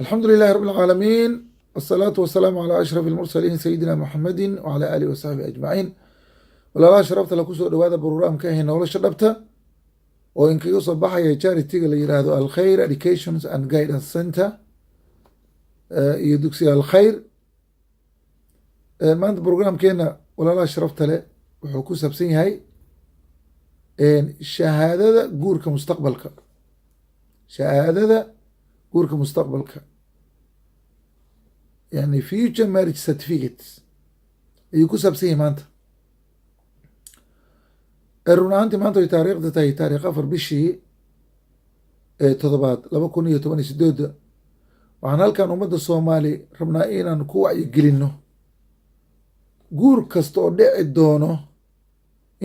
الحمد لله رب العالمين، والصلاة والسلام على أشرف المرسلين سيدنا محمد وعلى آله وصحبه أجمعين. walaalaha sharafta la kusoo dhawaada brograamka ahi nolosha dhabta oo inkaga soo baxaya charity-ga la yiraahdo alkhayr educations and guidance center iyo dugsiga alkhayr. maanta brograamkeena walaalaha sharafta leh wuxuu ku saabsan yahay shahaadada guurka mustaqbalka. shahaadada guurka mustaqbalka yani future marriage certificates ayuu ku saabsan yahay maanta. run ahaantii maanta way taariikhda tahay taarikh 4 bishii 7 2018. waxaan halkan ummadda soomaali rabnaa inaan ku wacyigelinno guur kasta oo dhici doono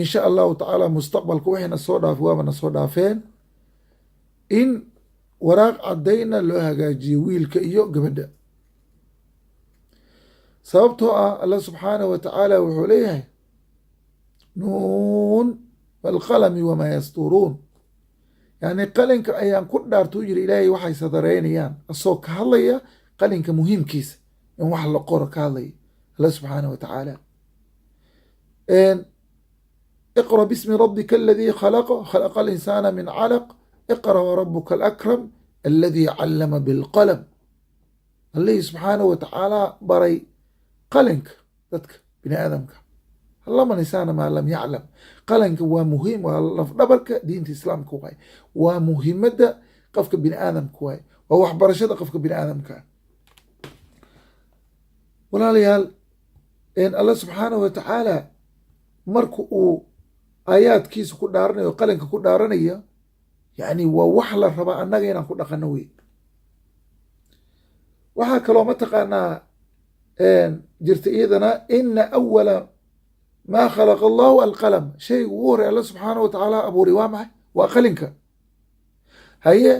insha allahu tacaala mustaqbalka waxayna soo dhaaf waabana soo dhaafeen in waraaq caddayna loo hagaajiyo wiilka iyo gabadha. sababtoo ah allah subxaanahu wa tacaala wuxuu leeyahay nuun walqalami wamaa yasturuun, yani qalinka ayaan ku dhaartuu yiri ilaahay waxay sadareynayaan asoo ka hadlaya qalinka muhiimkiisa in wax la qoro ka hadlaya allah subxaanahu wa tacaala. iqra bismi rabbika aladii khalaqa khalaqa alinsaana min calaq iqra warabuka alakram aladii callama bilqalam. allihii subxaanahu wa tacaala baray qalinka dadka bini aadamka, allama insaana maa lam yaclam. qalinka waa muhiim, waa lafdhabarka diinta islaamka waay, waa muhiimadda qofka bini aadamka waay, waa waxbarashada qofka bini aadamka. walaalayaal allah subxaanahu wa tacaala marka uu aayaadkiisa ku dhaaranayo qalinka ku dhaaranaya yani waa wax la rabaa annaga inaan ku dhaqano wey. waxaa kaloo mataqaanaa jirta iyadana ina awala maa khalaqa allahu alqalam, shayga ugu horey alla subxaanahu wa tacaala abuuray waa maxay? waa qalinka. haye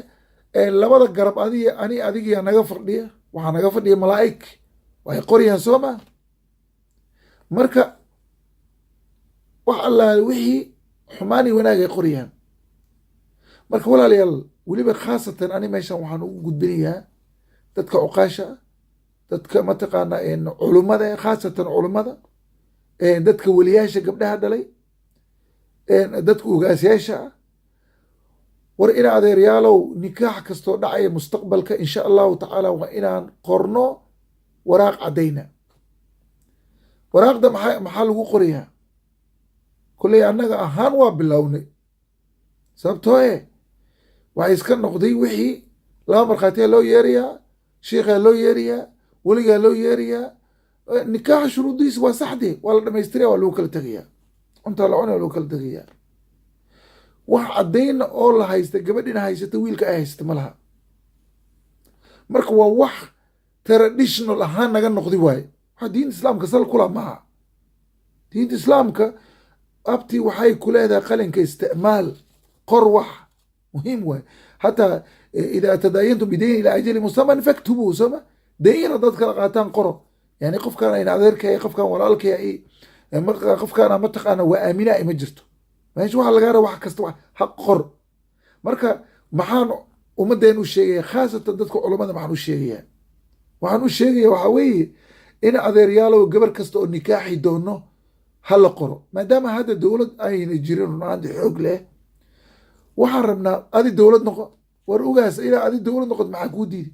labada garab adigiyaa naga fadhiya, waxaa naga fadhiya malaa'ig way qorayaan soo maa. marka wax allaale wixii xumaani wanaag ay qorayaan. marka walaalayaal weliba khaasatan ani meeshan waxaan ugu gudbinayaa dadka cuqaasha ah, dadka mataqaanaa culummada, khaasatan culummada, dadka weliyaasha gabdhaha dhalay, dadka ugaasyaasha ah, war ina adeeryaalow nikaax kastoo dhacaya mustaqbalka insha allahu tacaala waa inaan qorno waraaq caddayna. waraaqda maxaa lagu qorayaa? kolley annaga ahaan waa bilownay, sababtoo waxay iska noqday wixii laba markhaatiyaa loo yeerayaa, sheikhaa loo yeerayaa, weligaa loo yeerayaa. nikaaxa shuruudiisa waa saxdee, waa la dhamaystiraya, waa lagu kala tegayaa, cuntaa la cunaya, waa lagu kala tegayaa. wax caddayna oo la haysta gabadhina haysata wiilka ay haysata ma laha. marka waa wax traditional ahaan naga noqdi waaye, waxa diinta islaamka sal kula maaha. diinta islaamka abtii waxay ku leedahay qalinka isticmaal, qor wax muhiim waaye. hataa idaa tadaayantum bidayni ilaa ajali musaman faktubuu, sooma dayna dad kala qaataan qoro. yani qofkaan ayna adeerkaya, qofkaan walaalkaya, qofkaana mataqaana waa aamina ima jirto. meesha waxaa lagaa raba wax kasta ha qor. marka maxaan ummadeen u sheegaya, khaasatan dadka culummada maxaan u sheegayaa? waxaan u sheegaya waxaa weeye in adeeryaalow gabar kasta oo nikaaxi doono ha la qoro. maadaama hadda dowlad ayna jirin runaanti xoog leh, waxaan rabnaa adi dowlad noqo. war ugaas ilaa adi dowlad noqoto maxaa kuu diidi?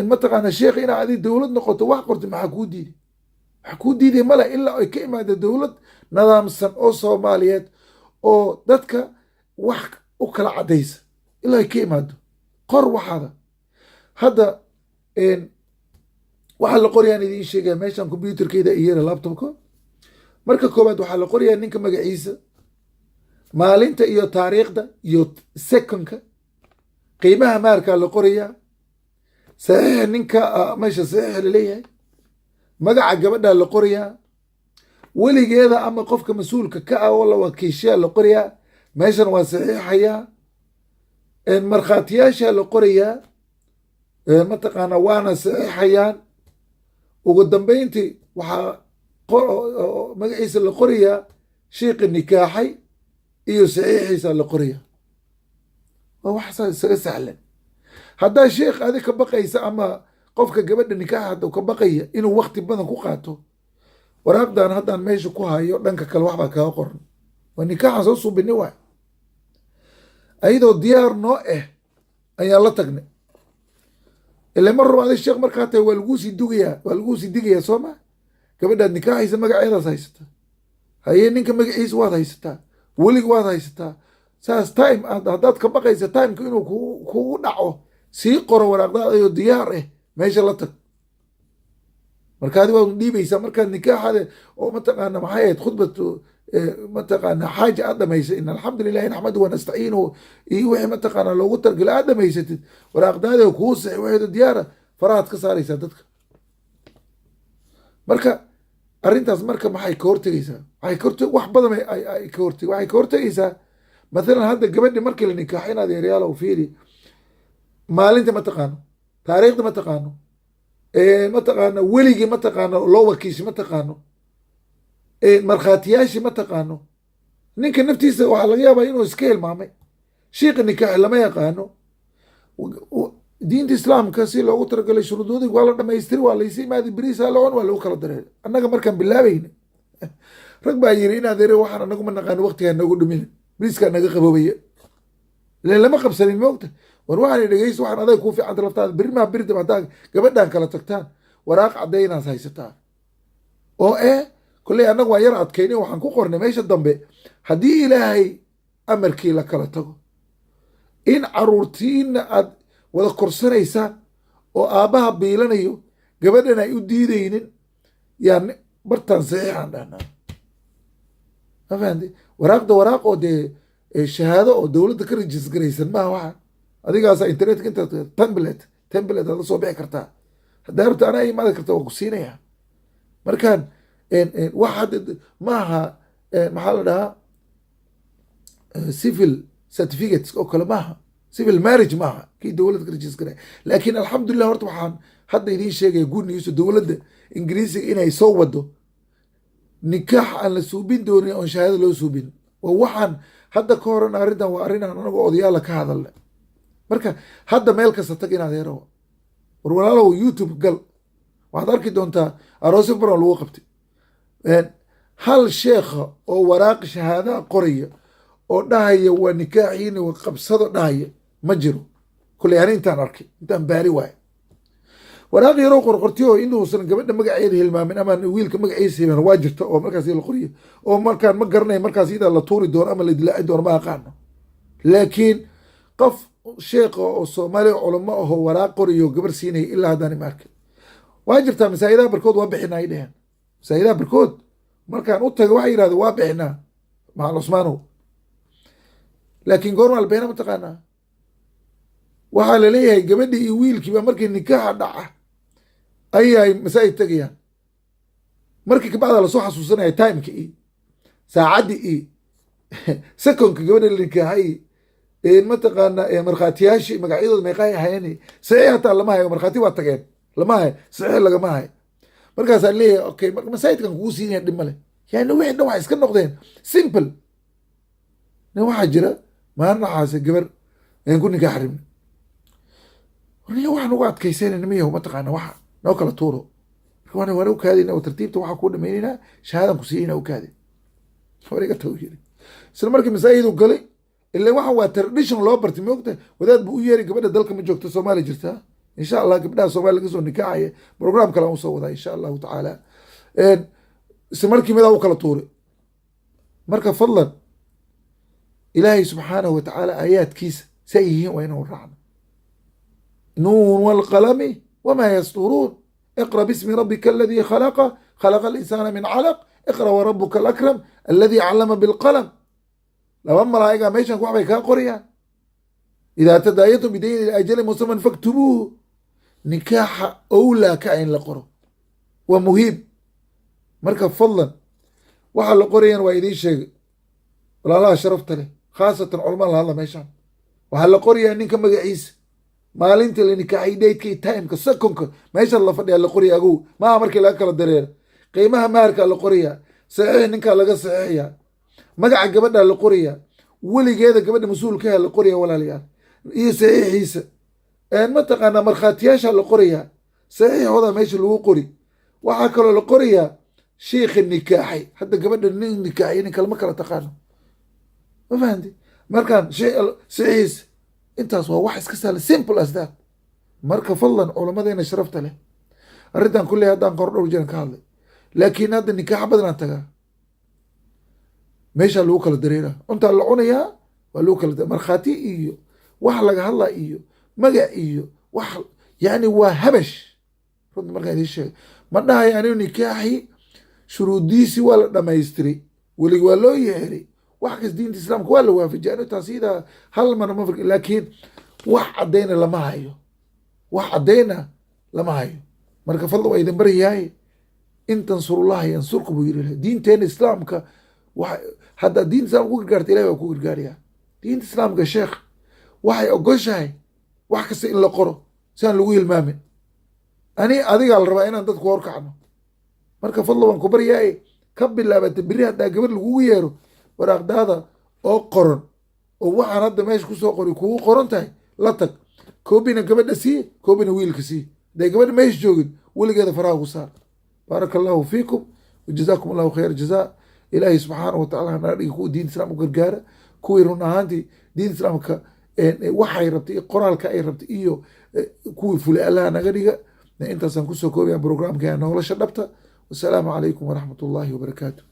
mataqaana sheekh inaa adi dowlad noqoto wax qorto maxaa kuu diidi? wax kuu diiday male ilaa ay ka imaada dowlad nidaamsan oo soomaaliyeed oo dadka wax u kala caddaysa, ilaa ay ka imaado qor waxaada. hadda waxaa la qorayaan idiin sheegaya meeshan combyuterkeyda iyara laptopka. marka koowaad waxaa la qorayaa ninka magaciisa, maalinta iyo taariikhda iyo secondka, qiimaha maarkaa la qorayaa, saxiixa ninka meesha saxiixa laleeyahay, magaca gabadhaa la qorayaa, weligeeda ama qofka mas-uulka ka ah oo la wakiishayaa la qorayaa, meeshan waa saxiixayaa. markhaatiyaashaa la qorayaa, mataqaana waana saxiixayaan. ugu dambeyntii waxaa magaciisa la qorayaa sheikha nikaaxay iyo saxiixiisa la qorayaa. waa wax isaga sahlan. haddaa sheekh adi ka baqaysa ama qofka gabadha nikaaxa hadda ka baqaya inuu wakti badan ku qaato, waraaqdan haddaan meesha ku hayo dhanka kale waxbaa kaga qoran, waa nikaaxan soo suubini waay, ayadoo diyaar noo ayaan la tagnay. ila mar raba adi sheekh markaa tahay waa lagusii digayaa soo ma, gabadhaad nikaaxaysa magaceedaas haysataa, haye ninka magaciisa waad haysataa, welig waad haysataa, saas time haddaad ka baqaysa timeka inuu kugu dhaco, sii qoro waraaqdaad ayoo diyaar meesha la tag. markaadi waad dhiibaysaa markaad nikaaxada oo mataqaana maxay ahayd khudbatu mataqaana xaaja aad dhamaysay, in alxamdulilahi naxmadu wanastaciinuhu iyo wixii mataqaana loogu targala aad dhamaysatid, waraaqdaada kuu saxi waxeedo diyaara, farahaad ka saaraysaa dadka. marka arrintaas marka maxay ka hortegaysaa? wax badan ay ka horteg, waxay ka hortegaysaa mathalan hadda gabadhi markii la nikaaxo inaad yaryaalow fiiri, maalinta ma taqaano, taariikhda ma taqaano, mataqaana weligii ma taqaano, loo wakiishi ma taqaano, markhaatiyaashii ma taqaano, ninka naftiisa waxaa laga yaabaa inuu iska hilmaamay, shiiqa nikaaxi lama yaqaano, diinta islaamka si loogu talagalay shuruudoodii waa la dhamaystiri, waa laysi imaadi beriisa lacon, waa lagu kala dareeray. annaga markaan bilaabayna rag baa yiri inaad ere waxaan anagu ma naqaano, waqtigaa noogu dhumin, beriiskaa naga qaboobaya, ilen lama qabsanin moogta. war waxaan dhegeyso, waxaan adag kuu fiicanta laftaada, beri maa beri daba haddaa gabadhaan kala tagtaan waraaq caddaynaas haysataa oo kolley annagu waa yar adkayni, waxaan ku qornay meesha dambe, haddii ilaahay amarkii la kala tago in caruurtiina aad wada korsanaysaan oo aabbaha biilanayo, gabadhan ay u diidaynin, yaan bartaan saxiixaan dhahnaa. ma fahamte? waraaq oo dee shahaado oo dowladda ka rajis garaysan maaha. waxa adigaasa internetka intaad template aad la soo bixi kartaa, haddaa rabta anaa imaadi karta waa ku siinayaa. markaan wax hadda maaha maxaa la dhahaa civil certificates oo kale maaha, civil marriage maaha kii dowladda ka rajis garay. laakiin alxamdulilah horta waxaan hadda idiin sheegaya good news, dowladda ingiriisiga inay soo wado nikaax aan la suubin doonin oon shahaado loo suubin. waa waxaan hadda ka horan arrintan waa arrinaan anagoo odayaala ka hadalna. marka hadda meel kasta tag inaad hero, war walaalow youtube gal, waxaad arki doontaa aroosyo baran lagu qabtay. hal sheekha oo waraaq shahaadaha qoraya oo dhahaya waa nikaaxiina waa qabsado dhahaya ma jiro. kulley ani intaan arkay, intaan baari waayo, waraaq yaroo qorqortiyo inuusan gabadha magaceeda hilmaamin ama wiilka magaciisa hilmaamin waa jirta oo markaas la qoriyo, oo markaan ma garanay markaas idaa la tuuri doono ama la dilaaci doono ma aqaano. laakiin qof sheekha oo soomaaliya culamo ahoo waraaq qoriyo gabar siinaya ilaa haddaan ima arkay. waa jirtaa masaajidaha barkood waa bixinaa ay dheheen, masaajidaha barkood markaan u taga waxay yidhahdeen waa bixinaa macal cusmaanow. laakiin goormaa la bixina ma taqaanaa? waxaa laleeyahay gabadhii iyo wiilkiiba markii nikaaxa dhaca ayay masaajid tegayaan, markii kabacda lasoo xasuusanaya timeka iyo saacaddi iyo seconka gabadha la nikaaxay mataqaana markhaatiyaashii magacyadooda meeqaay ahayen, saxiix hataa lama hayo, markhaati waa tageen lama hayo, saxiix lagama hayo. markaasaa leeyahay okay masaajidkan kugu siinaya dhib male. yani wixii dhan waxay iska noqdeen simple. nin waxaa jira maalinaxaase gabar aan ku nikaax rabni, warniya waxaan ugu adkaysanayna miyahu mataqaana waxa noo kala tuuro, marka waan u kaadina oo tartiibta waxaa kuu dhamaynayna shahaadan ku siiyayna u kaadi wariga taw yiri. isla markii masaajidu galay, ilaa waxaan waa tradition loo bartay moogta, wadaad buu u yeeri gabadha dalka ma joogto Soomaaliya jirtaa, insha allah gabdhaha Soomaaliya laga soo nikaaxaya program kale aan soo wadaa insha allahu tacaala. isla markii midaa u kala tuuray. marka fadlan ilaahay subxaanahu watacaala aayaadkiisa say yihiin waa inuu raacno. nuun walqalami wamaa yasturuun, iqra bismi rabbika aladii khalaqa alinsaana min calaq, iqra warabuka alakram aladii callama bilqalam. laba malaa'iga meeshan wax bay kaa qorayaan. idaa tadaayatum bidayni ila ajalin musaman faktubuuhu. nikaaxa owlaa ka in la qoro waa muhiim. marka fadlan waxaa la qorayan waa idiin sheegay walaalaha sharafta leh, khaasatan culamada la hadla meeshaan. waxaa la qorayaa ninka magaciisa, maalinta la nikaaxay, daydka iyo timeka, seconka meeshaan la fadhiyaa la qoraya agow maaha markii laga kala dareera. qiimaha maharkaa la qorayaa, saxiix ninkaa laga saxiixayaa, magaca gabadhaa la qorayaa, weligeeda gabadha mas-uulkaha la qoraya walaalayaal, iyo saxiixiisa. mataqaanaa markhaatiyaasha la qorayaa saxiixooda meesha lagu qori waxaa kaloo la qorayaa sheikha nikaaxay hadda gabadha nin nikaaxay nin kalama kala taqaano ma fahanti markaan saxiis intaas waa wax iska sahla simple as that marka fadlan culamadeena sharafta leh arrintan kulley haddaan qor dhowr jiran ka hadlay laakiin hadda nikaaxa badanaan tagaa meeshaa lagu kala dareera cuntaa la cunayaa waa lagu kala markhaati iyo wax laga hadlaa iyo magac iyo wax yani waa habash runta markaan idiin sheegay ma dhahay anigu nikaaxi shuruudiisi waa la dhamaystiray welig waa loo yeeray wax kas diinta islaamka waa la waafajiyay anigu taas iyadaa hal mar ma firki laakiin wax caddayna lama hayo wax caddayna lama hayo marka fadla waa idin baryahay in tansurullaha yansurku buu yiri diinteena islaamka haddaa diinta islaamka ku gargaarta ilahi waa ku gargaarayaa diinta islaamka sheekh waxay ogoshahay wax kasta in la qoro si aan lagu hilmaamin adigaa la rabaa inaan dadku horkacno marka fadla waan ku baryahay ka bilaabata beri haddaa gabar lagugu yeero waraaqdaada oo qoran oo waxaan hadda meesha kusoo qori kugu qoran tahay la tag koobina gabadha sii koobina wiilka sii hadday gabadha meesha joogin weligeeda faraha ku saar baaraka allahu fiikum wajazaakum allahu khayr jazaa ilaahay subxaana watacala naga dhigi kuwa diinta islaamka gargaara kuwii run ahaantii diinta islaamka waxay rabtay iyo qoraalka ay rabtay iyo kuwii fulay allaha naga dhiga intaasaan kusoo koobaya programka nolosha dhabta wasalaamu calaykum waraxmat ullaahi wabarakaatu